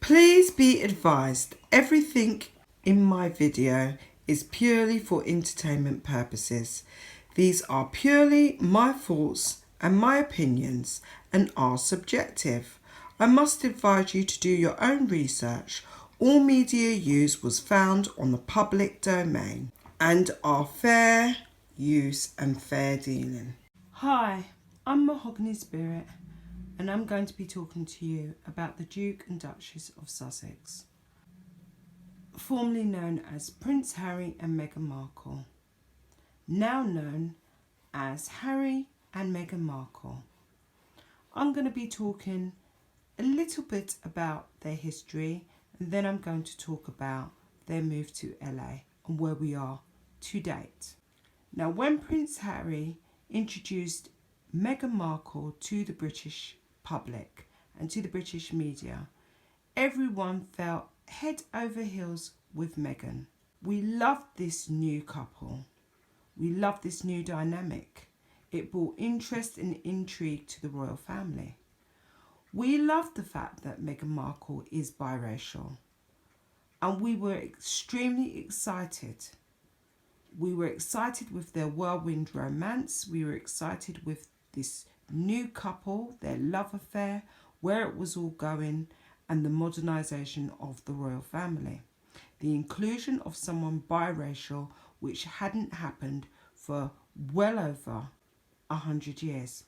Please be advised, everything in my video is purely for entertainment purposes. These are purely my thoughts and my opinions and are subjective. I must advise you to do your own research. All media used was found on the public domain and are fair use and fair dealing. Hi, I'm Mahogany Spirit, and I'm going to be talking to you about the Duke and Duchess of Sussex, formerly known as Prince Harry and Meghan Markle, now known as Harry and Meghan Markle. I'm going to be talking a little bit about their history, and then I'm going to talk about their move to LA and where we are to date. Now, when Prince Harry introduced Meghan Markle to the British public and to the British media, everyone fell head over heels with Meghan. We loved this new couple. We loved this new dynamic. It brought interest and intrigue to the royal family. We loved the fact that Meghan Markle is biracial, and we were extremely excited. We were excited with their whirlwind romance. We were excited with this new couple, their love affair, where it was all going, and the modernisation of the royal family. The inclusion of someone biracial, which hadn't happened for well over 100 years.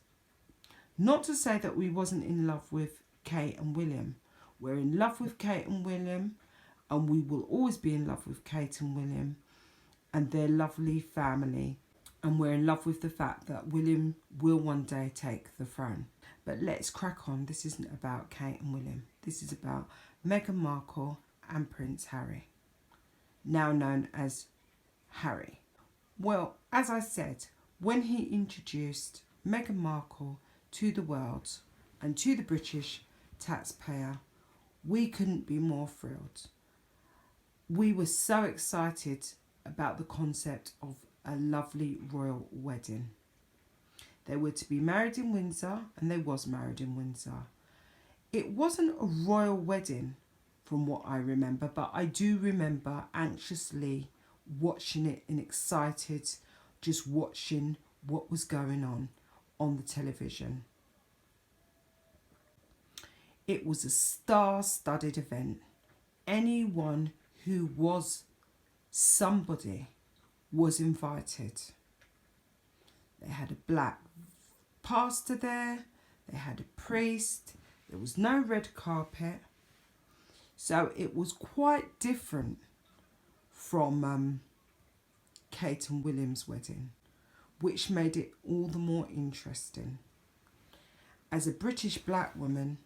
Not to say that we wasn't in love with Kate and William. We're in love with Kate and William, and we will always be in love with Kate and William and their lovely family. And we're in love with the fact that William will one day take the throne. But let's crack on. This isn't about Kate and William. This is about Meghan Markle and Prince Harry, now known as Harry. Well, as I said, when he introduced Meghan Markle to the world and to the British taxpayer, we couldn't be more thrilled. We were so excited about the concept of a lovely royal wedding. They were to be married in Windsor, and they was married in Windsor. It wasn't a royal wedding from what I remember, but I do remember anxiously watching it and excited, just watching what was going on the television. It was a star-studded event. Anyone who was somebody was invited. They had a black pastor there, they had a priest, there was no red carpet. So it was quite different from Kate and William's wedding, which made it all the more interesting. As a British black woman,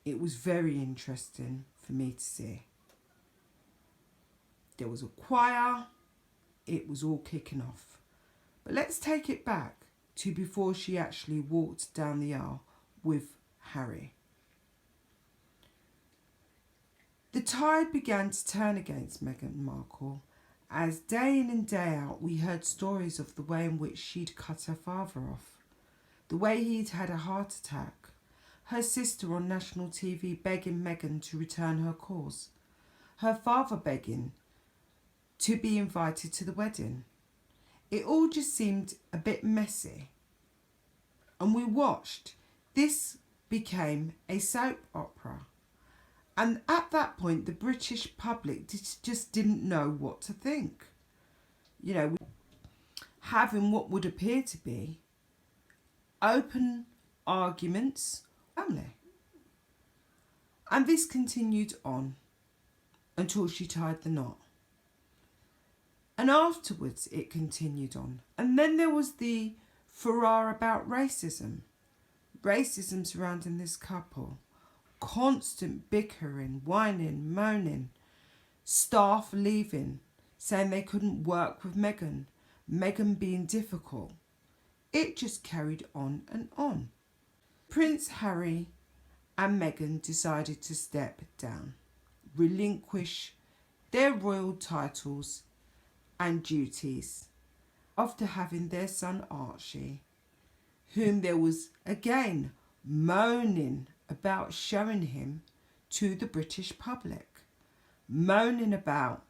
it was very interesting for me to see. There was a choir, it was all kicking off. But let's take it back to before she actually walked down the aisle with Harry. The tide began to turn against Meghan Markle as day in and day out we heard stories of the way in which she'd cut her father off, the way he'd had a heart attack, her sister on national TV begging Meghan to return her calls, her father begging to be invited to the wedding. It all just seemed a bit messy. And we watched. This became a soap opera. And at that point, the British public just didn't know what to think. You know, having what would appear to be open arguments, family. And this continued on until she tied the knot. And afterwards it continued on. And then there was the furore about racism. Racism surrounding this couple. Constant bickering, whining, moaning. Staff leaving, saying they couldn't work with Meghan. Meghan being difficult. It just carried on and on. Prince Harry and Meghan decided to step down. Relinquish their royal titles and duties after having their son Archie, whom there was again moaning about showing him to the British public, moaning about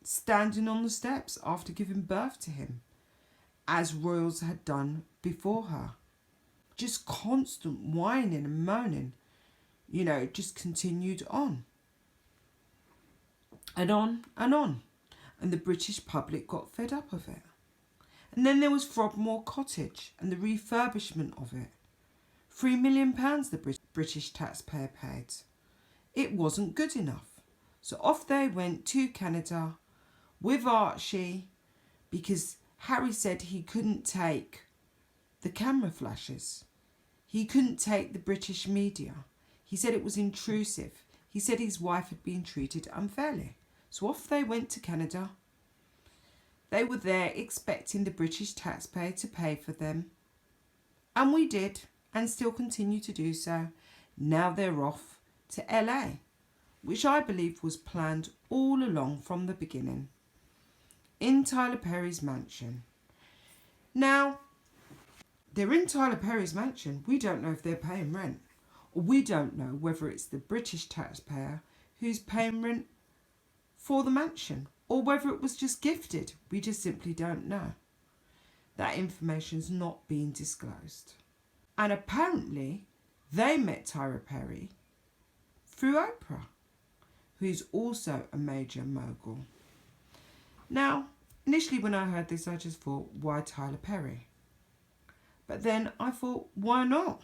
standing on the steps after giving birth to him, as royals had done before her. Just constant whining and moaning, it just continued on. And on and on. And the British public got fed up of it. And then there was Frogmore Cottage and the refurbishment of it. £3 million the British taxpayer paid. It wasn't good enough. So off they went to Canada with Archie, because Harry said he couldn't take the camera flashes. He couldn't take the British media. He said it was intrusive. He said his wife had been treated unfairly. So off they went to Canada. They were there expecting the British taxpayer to pay for them. And we did, and still continue to do so. Now they're off to LA, which I believe was planned all along from the beginning, in Tyler Perry's mansion. Now, they're in Tyler Perry's mansion. We don't know if they're paying rent, or we don't know whether it's the British taxpayer who's paying rent for the mansion, or whether it was just gifted. We just simply don't know. That information's not being disclosed. And apparently, they met Tyler Perry through Oprah, who's also a major mogul. Now, initially when I heard this, I just thought, why Tyler Perry? But then I thought, why not?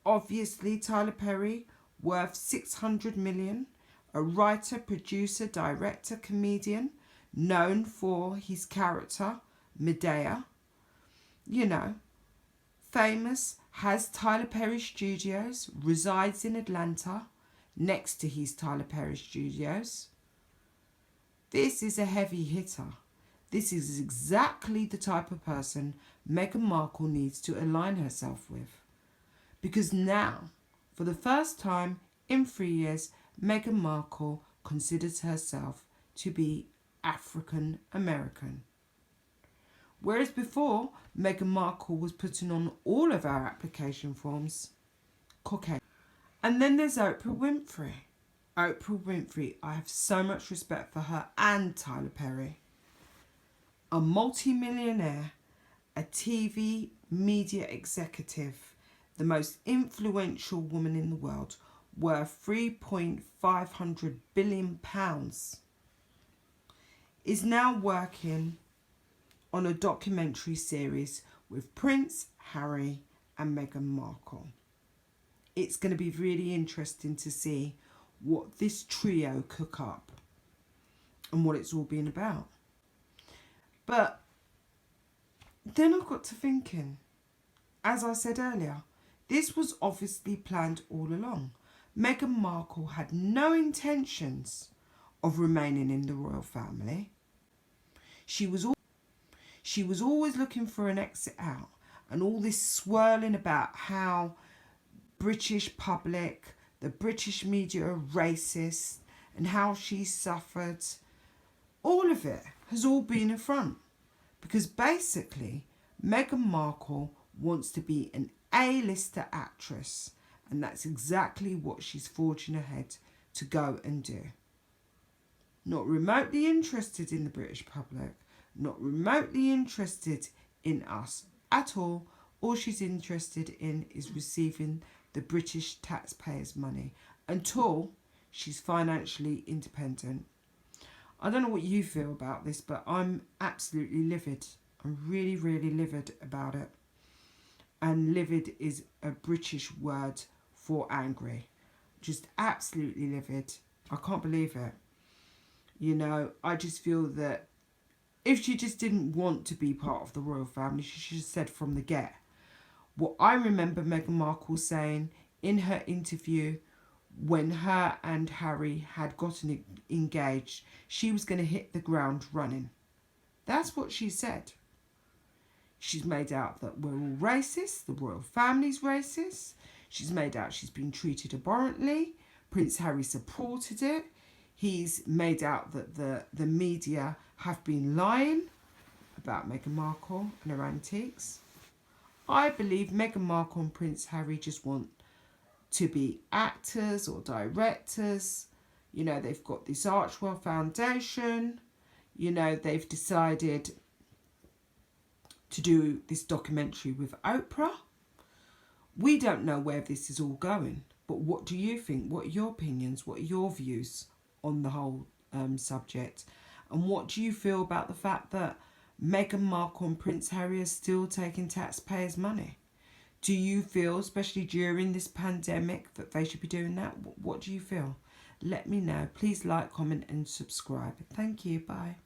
Obviously, Tyler Perry, worth 600 million, a writer, producer, director, comedian, known for his character, Medea. Famous, has Tyler Perry Studios, resides in Atlanta, next to his Tyler Perry Studios. This is a heavy hitter. This is exactly the type of person Meghan Markle needs to align herself with. Because now, for the first time in 3 years, Meghan Markle considers herself to be African American. Whereas before, Meghan Markle was putting on all of our application forms Caucasian. And then there's Oprah Winfrey. Oprah Winfrey, I have so much respect for her and Tyler Perry. A multi-millionaire, a TV media executive, the most influential woman in the world, worth £3.5 billion, is now working on a documentary series with Prince Harry and Meghan Markle. It's going to be really interesting to see what this trio cook up and what it's all been about. But then I got to thinking, as I said earlier, this was obviously planned all along. Meghan Markle had no intentions of remaining in the royal family. She was always looking for an exit out, and all this swirling about how British public, the British media are racist, and how she suffered. All of it has all been a front, because basically Meghan Markle wants to be an A-lister actress, and that's exactly what she's forging ahead to go and do. Not remotely interested in the British public, not remotely interested in us at all. All she's interested in is receiving the British taxpayers' money until she's financially independent. I don't know what you feel about this, but I'm absolutely livid. I'm really, really livid about it. And livid is a British word for angry. Just absolutely livid. I can't believe it. I just feel that if she just didn't want to be part of the royal family, she should have said from the get. What I remember Meghan Markle saying in her interview when her and Harry had gotten engaged, she was going to hit the ground running. That's what she said. She's made out that we're all racist, the royal family's racist. She's made out she's been treated abhorrently. Prince Harry supported it. He's made out that the media have been lying about Meghan Markle and her antiques. I believe Meghan Markle and Prince Harry just want to be actors or directors. You know, they've got this Archwell Foundation. You know, they've decided to do this documentary with Oprah. We don't know where this is all going, but what do you think? What are your opinions? What are your views on the whole subject? And what do you feel about the fact that Meghan Markle and Prince Harry are still taking taxpayers' money? Do you feel, especially during this pandemic, that they should be doing that? What do you feel? Let me know. Please like, comment and subscribe. Thank you. Bye.